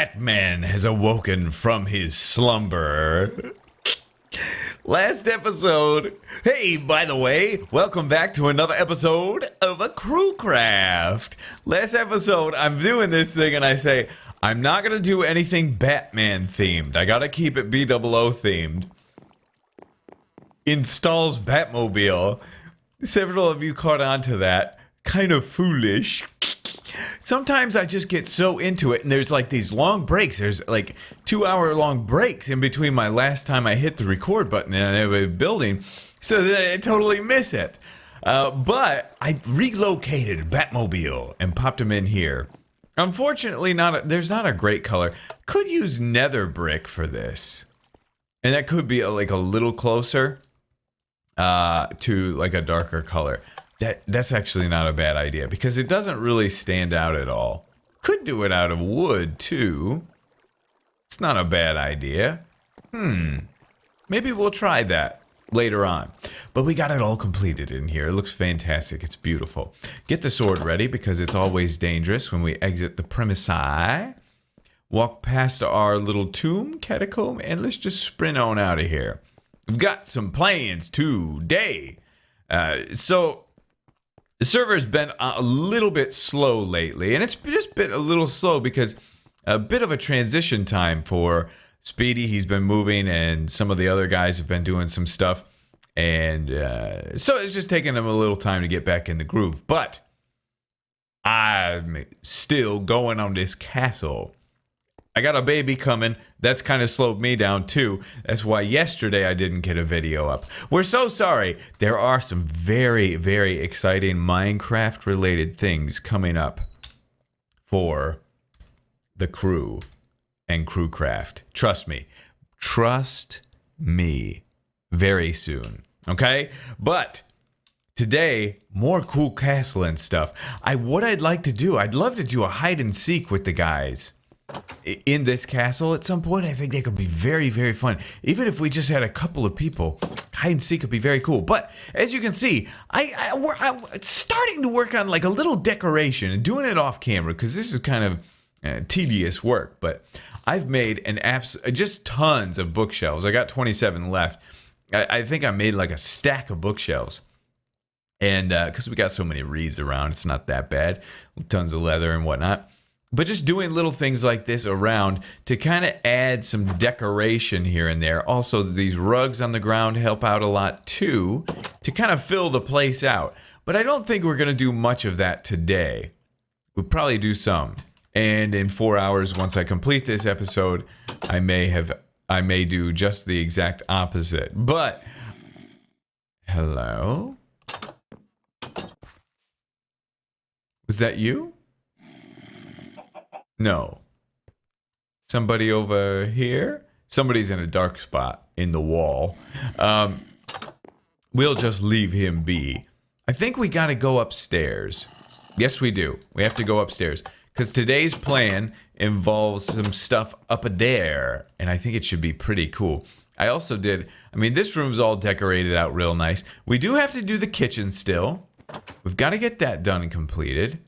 Batman has awoken from his slumber. Last episode. Hey, by the way, welcome back to another episode of a Crewcraft. Last episode, I'm doing this thing and I say, I'm not going to do anything Batman themed. I got to keep it BOO themed. Installs Batmobile. Several of you caught on to that. Kind of foolish. Sometimes I just get so into it, and there's like these long breaks. There's like 2-hour-long breaks in between my last time I hit the record button and I was building, so that I totally miss it. But I relocated Batmobile and popped him in here. Unfortunately, there's not a great color. Could use nether brick for this, and that could be like a little closer to like a darker color. That's actually not a bad idea because it doesn't really stand out at all. Could do it out of wood too. It's not a bad idea. Maybe we'll try that later on. But we got it all completed in here. It looks fantastic. It's beautiful. Get the sword ready because it's always dangerous when we exit the premises. Walk past our little tomb, catacomb, and let's just sprint on out of here. We've got some plans today. The server's been a little bit slow lately, and it's just been a little slow because a bit of a transition time for Speedy. He's been moving, and some of the other guys have been doing some stuff, and so it's just taking them a little time to get back in the groove. But I'm still going on this castle. I got a baby coming. That's kind of slowed me down too. That's why yesterday I didn't get a video up. We're so sorry. There are some very, very exciting Minecraft related things coming up for the crew and Crewcraft. Trust me. Trust me. Very soon. Okay? But today, more cool castle and stuff. What I'd like to do, I'd love to do a hide and seek with the guys in this castle at some point. I think they could be very, very fun. Even if we just had a couple of people, hide and seek could be very cool. But as you can see, I'm starting to work on like a little decoration and doing it off camera because this is kind of tedious work. But I've made just tons of bookshelves. I got 27 left. I think I made like a stack of bookshelves. And because we got so many reeds around, it's not that bad. Tons of leather and whatnot. But just doing little things like this around to kind of add some decoration here and there. Also, these rugs on the ground help out a lot too, to kind of fill the place out. But I don't think we're going to do much of that today. We'll probably do some. And in 4 hours, once I complete this episode, I may do just the exact opposite. But, hello? Was that you? No. Somebody over here? Somebody's in a dark spot in the wall. We'll just leave him be. I think we gotta go upstairs. Yes, we do. We have to go upstairs. Because today's plan involves some stuff up there. And I think it should be pretty cool. This room's all decorated out real nice. We do have to do the kitchen still. We've got to get that done and completed.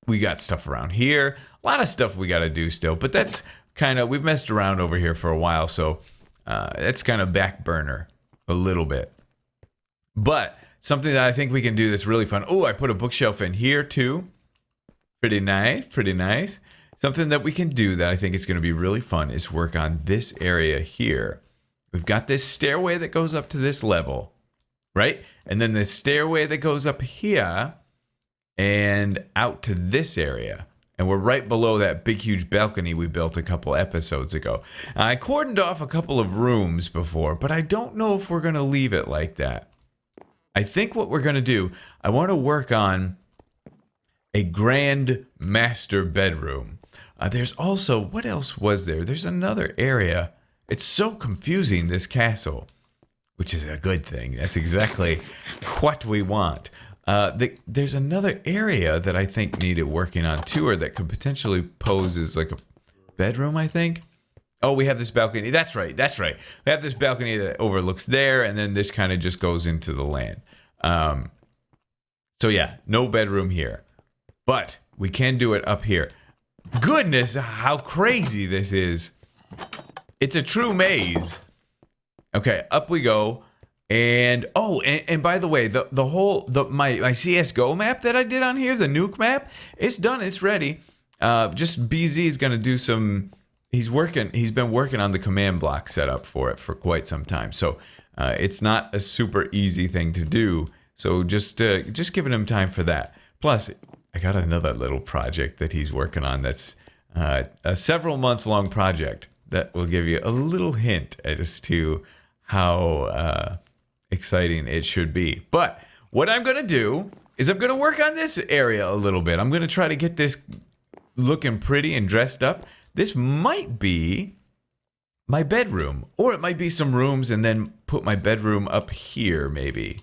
We got stuff around here. A lot of stuff we got to do still. But that's kind of... We've messed around over here for a while. So that's kind of back burner a little bit. But something that I think we can do that's really fun. Oh, I put a bookshelf in here too. Pretty nice. Pretty nice. Something that we can do that I think is going to be really fun is work on this area here. We've got this stairway that goes up to this level. Right? And then this stairway that goes up here... and out to this area. And we're right below that big, huge balcony we built a couple episodes ago. I cordoned off a couple of rooms before, but I don't know if we're going to leave it like that. I think what we're going to do, I want to work on a grand master bedroom. There's also, what else was there? There's another area. It's so confusing, this castle, which is a good thing. That's exactly what we want. There's another area that I think needed working on too, or that could potentially pose as like a bedroom, I think. Oh, we have this balcony. That's right. We have this balcony that overlooks there, and then this kind of just goes into the land. So yeah, no bedroom here. But we can do it up here. Goodness, how crazy this is. It's a true maze. Okay, up we go. And oh, and by the way, my CS:GO map that I did on here, the nuke map, it's done, it's ready. Just BZ is gonna do some. He's been working on the command block setup for it for quite some time. So it's not a super easy thing to do. So just giving him time for that. Plus, I got another little project that he's working on. That's a several month-long project that will give you a little hint as to how exciting it should be. But what I'm gonna do is I'm gonna work on this area a little bit. I'm gonna try to get this looking pretty and dressed up. This might be my bedroom, or it might be some rooms and then put my bedroom up here, maybe.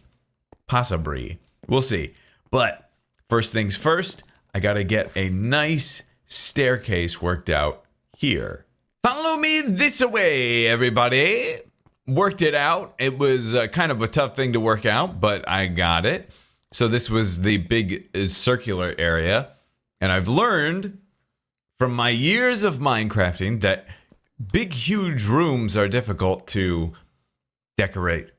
Possibly. We'll see. But first things first, I gotta get a nice staircase worked out here. Follow me this way, everybody. Worked it out. It was kind of a tough thing to work out, but I got it. So this was the big circular area. And I've learned from my years of Minecrafting that big, huge rooms are difficult to decorate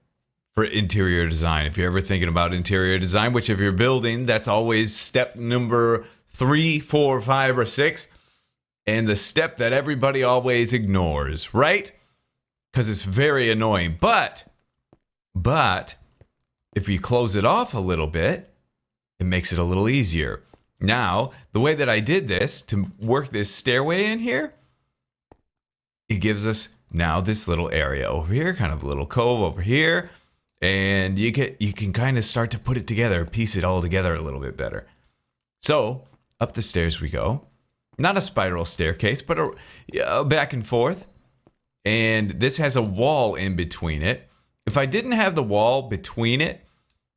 for interior design. If you're ever thinking about interior design, which if you're building, that's always step number 3, 4, 5, or 6. And the step that everybody always ignores, right? Because it's very annoying. But if you close it off a little bit, it makes it a little easier. Now, the way that I did this to work this stairway in here, it gives us now this little area over here, kind of a little cove over here, and you can kind of start to put it together, piece it all together a little bit better. So, up the stairs we go. Not a spiral staircase, but a back and forth. And this has a wall in between it. If I didn't have the wall between it,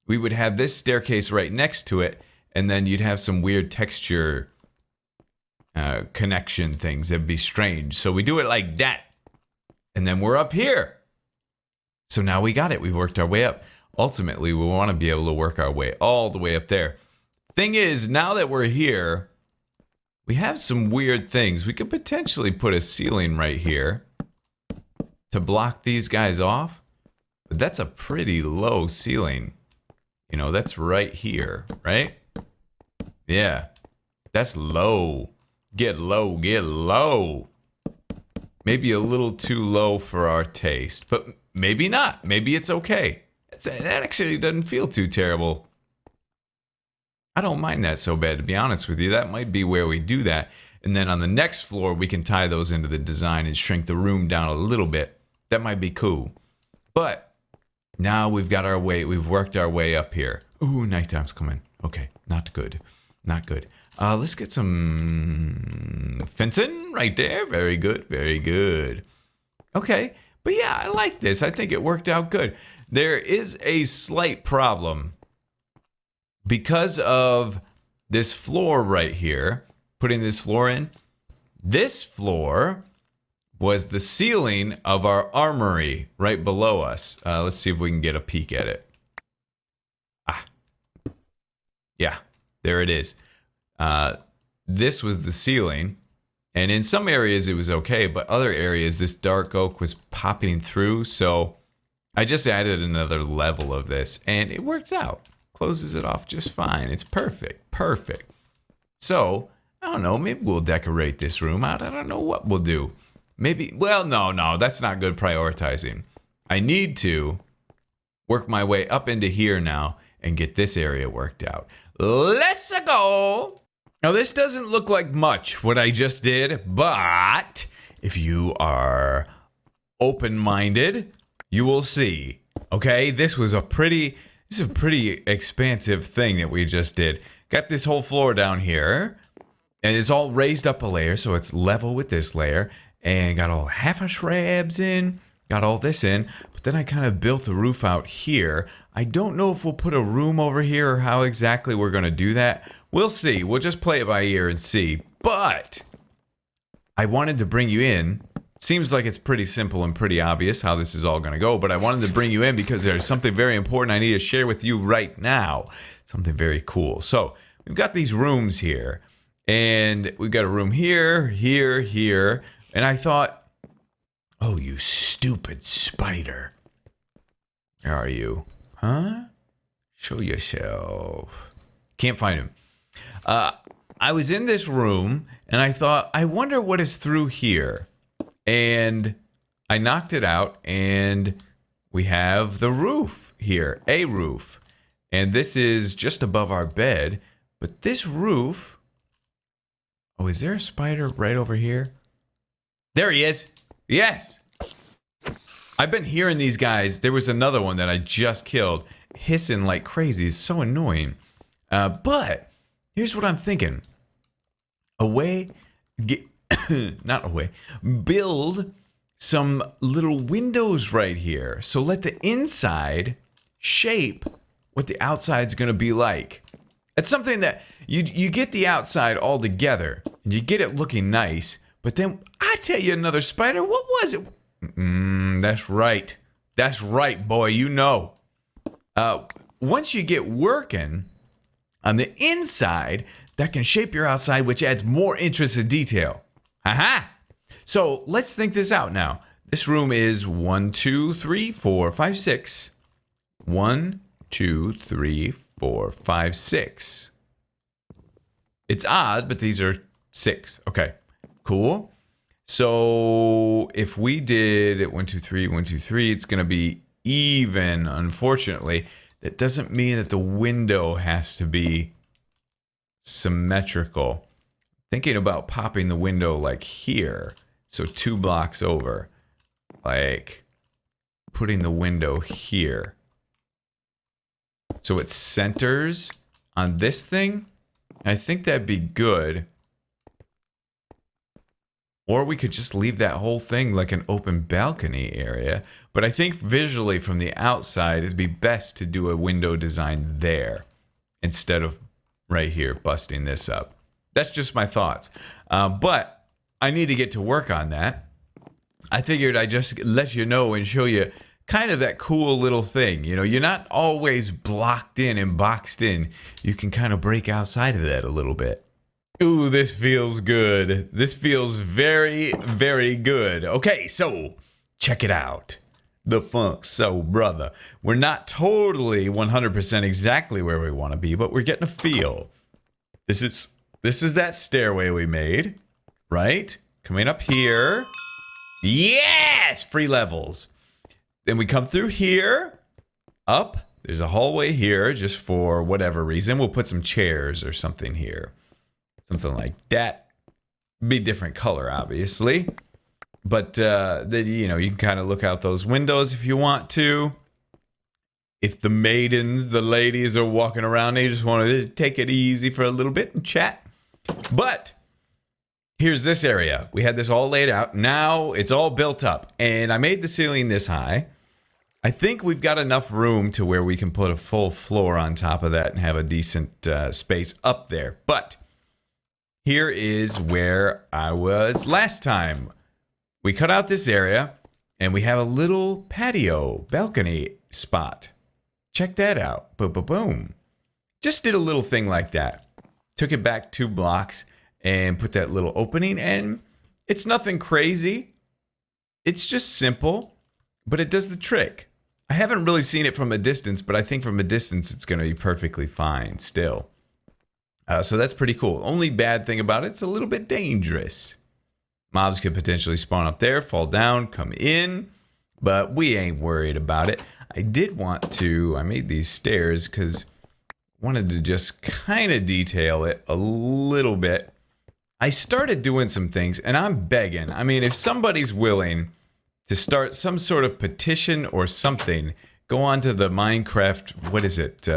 we would have this staircase right next to it, and then you'd have some weird texture connection things. It'd be strange. So we do it like that. And then we're up here. So now we got it. We worked our way up. Ultimately, we want to be able to work our way all the way up there. Thing is, now that we're here, we have some weird things. We could potentially put a ceiling right here to block these guys off. But that's a pretty low ceiling. You know, that's right here, right? Yeah. That's low. Get low, get low. Maybe a little too low for our taste, but maybe not. Maybe it's okay. That actually doesn't feel too terrible. I don't mind that so bad, to be honest with you. That might be where we do that. And then on the next floor, we can tie those into the design and shrink the room down a little bit. That might be cool. But now we've got our way, we've worked our way up here. Ooh, nighttime's coming. Okay, not good. Not good. Let's get some fencing right there. Very good, very good. Okay, but yeah, I like this. I think it worked out good. There is a slight problem. Because of this floor right here, putting this floor in, this floor was the ceiling of our armory right below us. Let's see if we can get a peek at it. Yeah, there it is. This was the ceiling, and in some areas it was okay, but other areas this dark oak was popping through, so I just added another level of this, and it worked out. Closes it off just fine. It's perfect, perfect. So, I don't know, maybe we'll decorate this room out. I don't know what we'll do. Maybe, well, no, that's not good prioritizing. I need to work my way up into here now and get this area worked out. Let's go. Now, this doesn't look like much, what I just did, but if you are open-minded, you will see, okay? This is a pretty expansive thing that we just did. Got this whole floor down here, and it's all raised up a layer, so it's level with this layer. And got all half a shrubs in, got all this in, but then I kind of built the roof out here. I don't know if we'll put a room over here or how exactly we're going to do that. We'll see. We'll just play it by ear and see. But I wanted to bring you in. Seems like it's pretty simple and pretty obvious how this is all going to go, but I wanted to bring you in because there's something very important I need to share with you right now. Something very cool. So we've got these rooms here. And we've got a room here, here, here. And I thought, oh, you stupid spider. Where are you? Huh? Show yourself. Can't find him. I was in this room and I thought, I wonder what is through here. And I knocked it out and we have the roof here, a roof. And this is just above our bed. But this roof, oh, is there a spider right over here? There he is. Yes. I've been hearing these guys. There was another one that I just killed, hissing like crazy. It's so annoying. But here's what I'm thinking. Build some little windows right here. So let the inside shape what the outside's going to be like. It's something that you get the outside all together and you get it looking nice. But then I tell you another spider. What was it? That's right. That's right, boy. You know. Once you get working on the inside, that can shape your outside, which adds more interest and detail. Aha! So let's think this out now. This room is 1, 2, 3, 4, 5, 6. 1, 2, 3, 4, 5, 6. It's odd, but these are 6. Okay, cool. So if we did 1, 2, 3, 1, 2, 3, it's going to be even, unfortunately. That doesn't mean that the window has to be symmetrical. Thinking about popping the window like here. So 2 blocks over. Like putting the window here. So it centers on this thing. I think that'd be good. Or we could just leave that whole thing like an open balcony area. But I think visually from the outside, it'd be best to do a window design there instead of right here busting this up. That's just my thoughts. But I need to get to work on that. I figured I'd just let you know and show you kind of that cool little thing. You know, you're not always blocked in and boxed in. You can kind of break outside of that a little bit. Ooh, this feels good. This feels very, very good. Okay, so check it out. The funk. So, brother, we're not totally 100% exactly where we want to be, but we're getting a feel. This is that stairway we made, right? Coming up here. Yes! Free levels. Then we come through here, up. There's a hallway here just for whatever reason. We'll put some chairs or something here. Something like that. Be different color, obviously. But, you know, you can kind of look out those windows if you want to. If the maidens, the ladies are walking around, they just want to take it easy for a little bit and chat. But here's this area. We had this all laid out. Now it's all built up. And I made the ceiling this high. I think we've got enough room to where we can put a full floor on top of that and have a decent space up there. But here is where I was last time. We cut out this area and we have a little patio balcony spot. Check that out. Boom. Just did a little thing like that. Took it back 2 blocks and put that little opening, and it's nothing crazy. It's just simple, but it does the trick. I haven't really seen it from a distance, but I think from a distance it's going to be perfectly fine still. So that's pretty cool. Only bad thing about it, it's a little bit dangerous. Mobs could potentially spawn up there, fall down, come in, but we ain't worried about it. I made these stairs because I wanted to just kind of detail it a little bit. I started doing some things, and I'm begging. I mean, if somebody's willing to start some sort of petition or something, go on to the Minecraft, what is it?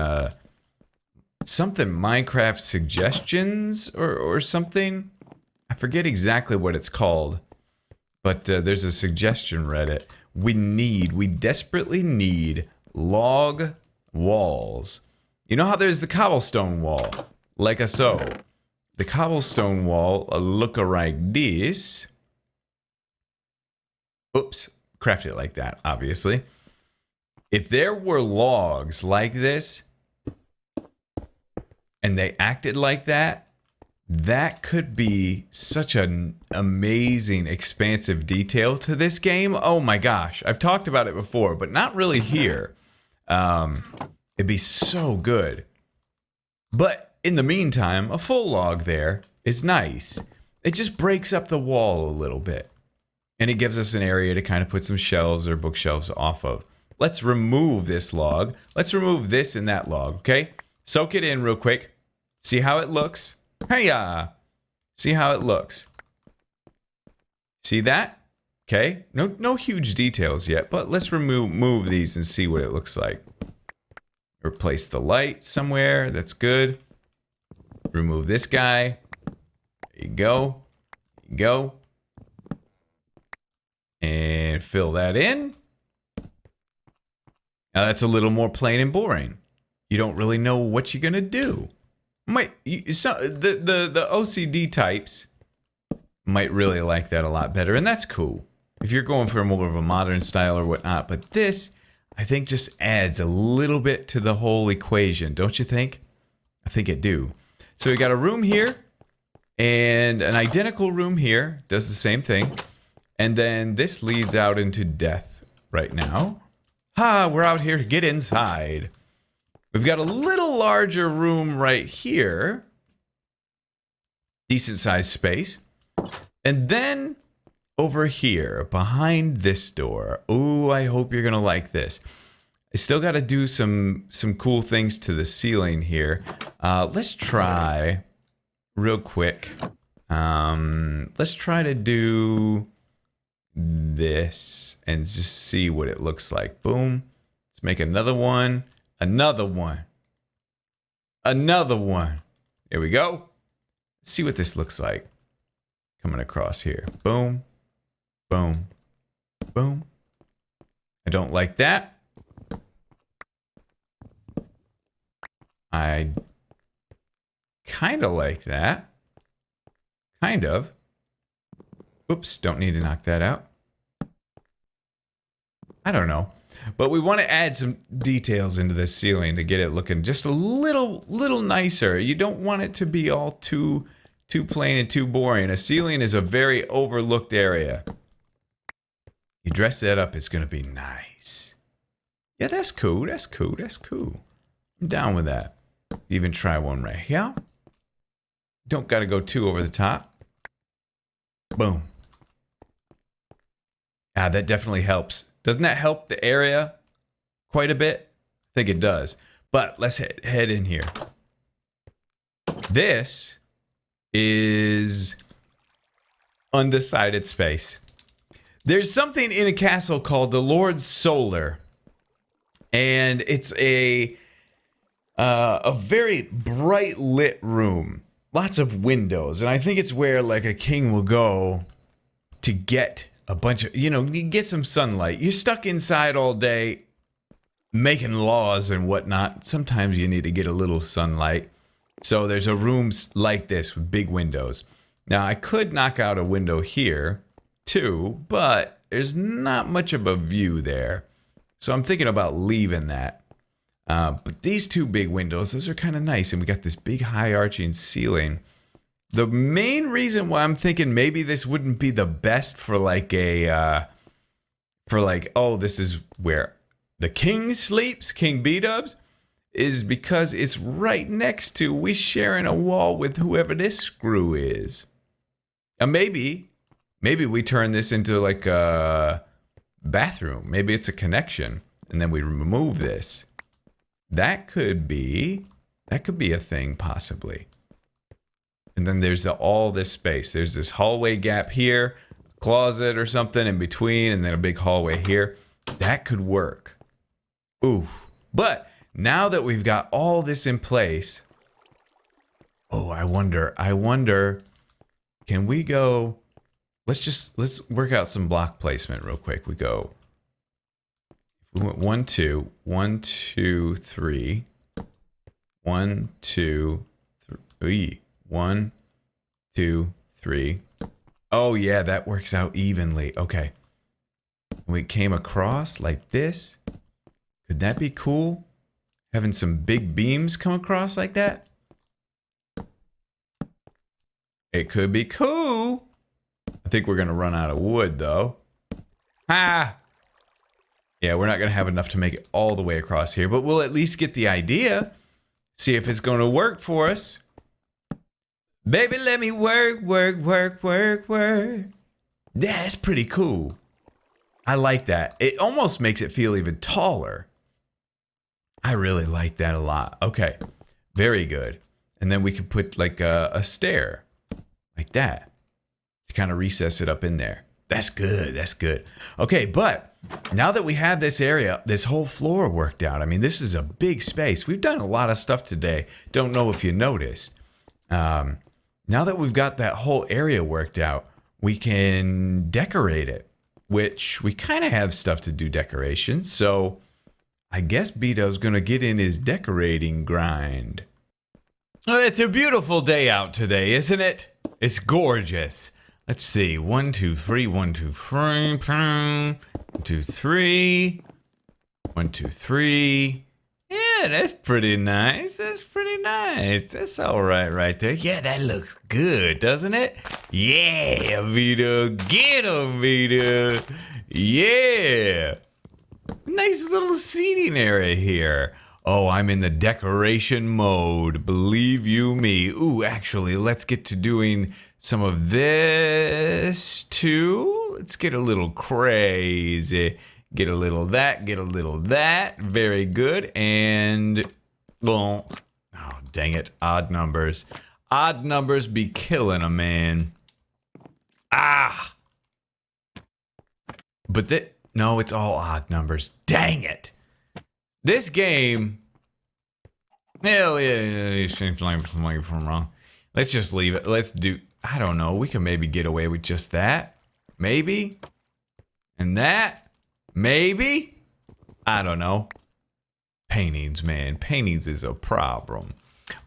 Something Minecraft suggestions or something. I forget exactly what it's called, but there's a suggestion Reddit. We desperately need log walls. You know how there's the cobblestone wall, like so. The cobblestone wall look like this. Oops, craft it like that, obviously. If there were logs like this, and they acted like that, That could be such an amazing, expansive detail to this game. Oh my gosh. I've talked about it before, but not really here. It'd be so good. But in the meantime, a full log there is nice. It just breaks up the wall a little bit. And it gives us an area to kind of put some shelves or bookshelves off of. Let's remove this log. Let's remove this and that log, okay? Soak it in real quick. See how it looks. Hey-ya! See how it looks. See that? Okay. No huge details yet, but let's move these and see what it looks like. Replace the light somewhere. That's good. Remove this guy. There you go. There you go. And fill that in. Now that's a little more plain and boring. You don't really know what you're gonna do. The OCD types might really like that a lot better, and that's cool if you're going for more of a modern style or whatnot. But this, I think, just adds a little bit to the whole equation, don't you think? I think it do. So we got a room here and an identical room here, does the same thing, and then this leads out into death right now. We're out here to get inside. We've got a little larger room right here. Decent sized space. And then over here, behind this door. Ooh, I hope you're going to like this. I still got to do some cool things to the ceiling here. Let's try real quick. Let's try to do this and just see what it looks like. Boom. Let's make another one. Another one. Another one. There we go. Let's see what this looks like. Coming across here. Boom. Boom. Boom. I don't like that. I kind of like that. Kind of. Oops, don't need to knock that out. I don't know. But we want to add some details into this ceiling to get it looking just a little nicer. You don't want it to be all too plain and too boring. A ceiling is a very overlooked area. You dress that up, it's going to be nice. Yeah, that's cool. That's cool. That's cool. I'm down with that. Even try one right here. Don't got to go too over the top. Boom. That definitely helps. Doesn't that help the area quite a bit? I think it does. But let's head in here. This is undecided space. There's something in a castle called the Lord's Solar. And it's a very bright lit room. Lots of windows. And I think it's where like a king will go to get a bunch of, you get some sunlight. You're stuck inside all day making laws and whatnot. Sometimes you need to get a little sunlight. So there's a room like this with big windows. Now I could knock out a window here too, but there's not much of a view there. So I'm thinking about leaving that. But these two big windows, those are kind of nice. And we got this big high arching ceiling. The main reason why I'm thinking maybe this wouldn't be the best for like a, oh, this is where the king sleeps, King B-Dubs, is because it's right next to, we sharing a wall with whoever this screw is. And maybe we turn this into like a bathroom. Maybe it's a connection and then we remove this. That could be a thing possibly. And then there's all this space. There's this hallway gap here, closet or something in between, and then a big hallway here. That could work. Ooh. But now that we've got all this in place, I wonder, can we go, let's work out some block placement real quick. We went 1, 2, 1, 2, 3, 1, 2, 3, 1, 2, 3. Oh yeah, that works out evenly. Okay. We came across like this. Could that be cool? Having some big beams come across like that? It could be cool. I think we're going to run out of wood, though. Ah! Yeah, we're not going to have enough to make it all the way across here, but we'll at least get the idea. See if it's going to work for us. Baby, let me work, work, work, work, work. Yeah, that's pretty cool. I like that. It almost makes it feel even taller. I really like that a lot. Okay, very good. And then we could put like a stair like that to kind of recess it up in there. That's good. That's good. Okay, but now that we have this area, this whole floor worked out, I mean, this is a big space. We've done a lot of stuff today. Don't know if you noticed. Now that we've got that whole area worked out, we can decorate it, which we kind of have stuff to do decoration. So I guess Beto's going to get in his decorating grind. Well, it's a beautiful day out today, isn't it? It's gorgeous. Let's see. 1, 2, 3, 1, 2, 3, 1, 2, 3, 1, 2, 3. Yeah, that's pretty nice. That's pretty nice. That's all right there. Yeah, that looks good, doesn't it? Yeah, Vito. Get him, Vito. Yeah. Nice little seating area here. Oh, I'm in the decoration mode. Believe you me. Ooh, actually, let's get to doing some of this too. Let's get a little crazy. Get a little that, get a little that. Very good. And, well, oh, dang it. Odd numbers. Odd numbers be killing a man. Ah! But no, it's all odd numbers. Dang it. This game, hell yeah, it seems like something from wrong. Let's just leave it. Let's do, I don't know. We can maybe get away with just that. Maybe. And that. Maybe. I don't know. Paintings, man. Paintings is a problem.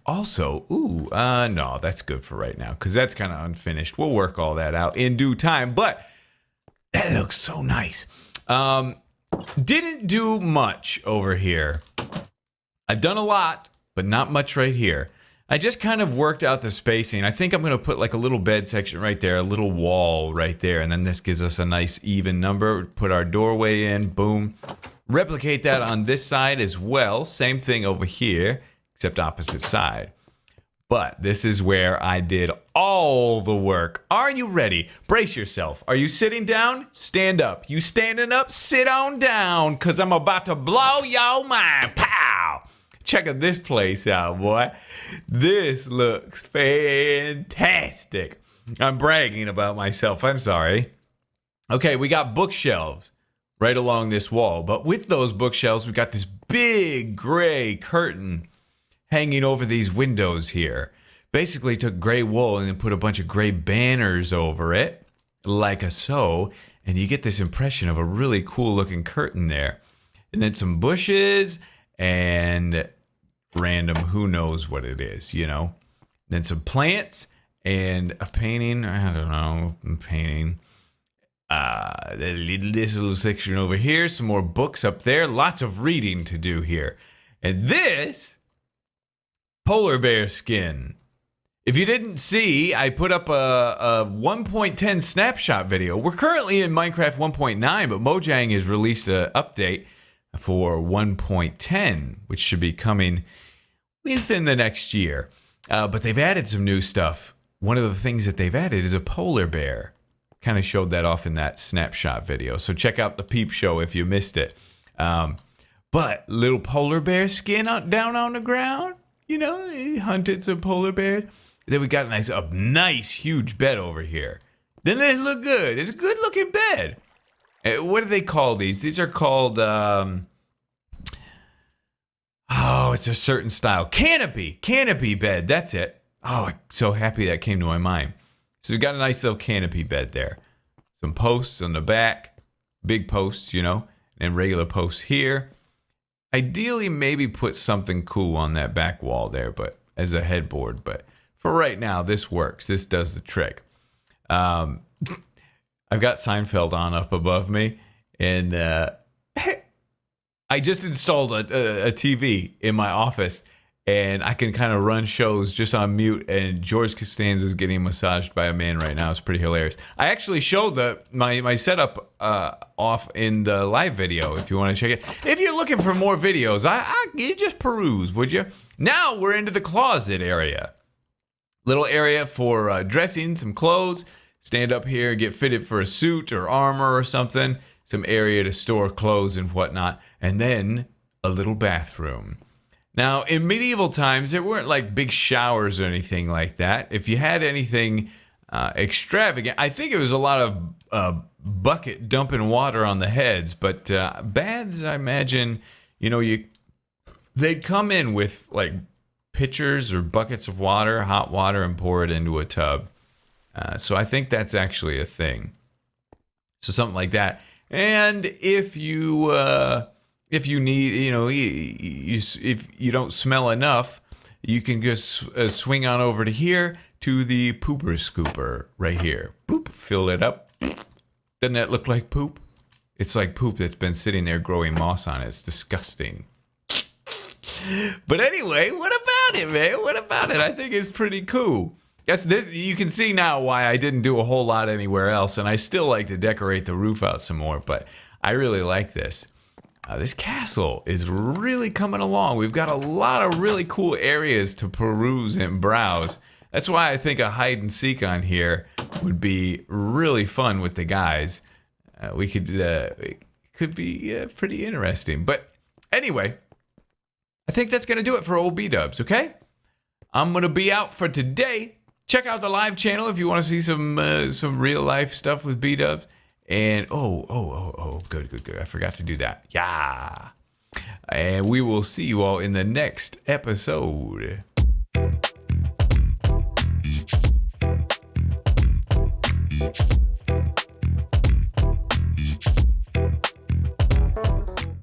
Also, no, that's good for right now because that's kind of unfinished. We'll work all that out in due time, but that looks so nice. Didn't do much over here. I've done a lot, but not much right here. I just kind of worked out the spacing. I think I'm going to put like a little bed section right there, a little wall right there, and then this gives us a nice even number. Put our doorway in, boom. Replicate that on this side as well. Same thing over here, except opposite side. But this is where I did all the work. Are you ready? Brace yourself. Are you sitting down? Stand up. You standing up? Sit on down, because I'm about to blow your mind. Pow! Check this place out, boy. This looks fantastic. I'm bragging about myself. I'm sorry. Okay, we got bookshelves right along this wall. But with those bookshelves, we got this big gray curtain hanging over these windows here. Basically took gray wool and then put a bunch of gray banners over it, like a so, and you get this impression of a really cool looking curtain there. And then some bushes and random who knows what it is, you know. Then some plants and a painting, I don't know, painting. This little section over here, some more books up there, lots of reading to do here. And this polar bear skin. If you didn't see, I put up a 1.10 snapshot video. We're currently in Minecraft 1.9, but Mojang has released an update for 1.10, which should be coming within the next year. But they've added some new stuff. One of the things that they've added is a polar bear. Kind of showed that off in that snapshot video. So check out the peep show if you missed it. But little polar bear skin down on the ground. You know, he hunted some polar bears. Then we got a nice huge bed over here. Doesn't this look good? It's a good looking bed. What do they call these? These are called, it's a certain style. Canopy bed, that's it. Oh, I'm so happy that came to my mind. So we got a nice little canopy bed there. Some posts on the back, big posts, you know, and regular posts here. Ideally, maybe put something cool on that back wall there, but as a headboard. But for right now, this works. This does the trick. I've got Seinfeld on up above me, and I just installed a TV in my office, and I can kind of run shows just on mute. And George Costanza is getting massaged by a man right now. It's pretty hilarious. I actually showed my setup off in the live video. If you want to check it, if you're looking for more videos, you just peruse, would you? Now we're into the closet area. Little area for dressing some clothes. Stand up here, get fitted for a suit or armor or something. Some area to store clothes and whatnot. And then a little bathroom. Now, in medieval times, there weren't like big showers or anything like that. If you had anything extravagant, I think it was a lot of bucket dumping water on the heads. But baths, I imagine, they'd come in with like pitchers or buckets of water, hot water, and pour it into a tub. So I think that's actually a thing. So something like that. And if you need, if you don't smell enough, you can just swing on over to here to the pooper scooper right here. Boop, fill it up. Doesn't that look like poop? It's like poop that's been sitting there growing moss on it. It's disgusting. But anyway, what about it, man? What about it? I think it's pretty cool. Yes, you can see now why I didn't do a whole lot anywhere else, and I still like to decorate the roof out some more, but I really like this. This castle is really coming along. We've got a lot of really cool areas to peruse and browse. That's why I think a hide and seek on here would be really fun with the guys. It could be pretty interesting. But anyway, I think that's going to do it for old B-dubs, okay? I'm going to be out for today. Check out the live channel if you want to see some real life stuff with B-dubs. And good. I forgot to do that. Yeah. And we will see you all in the next episode.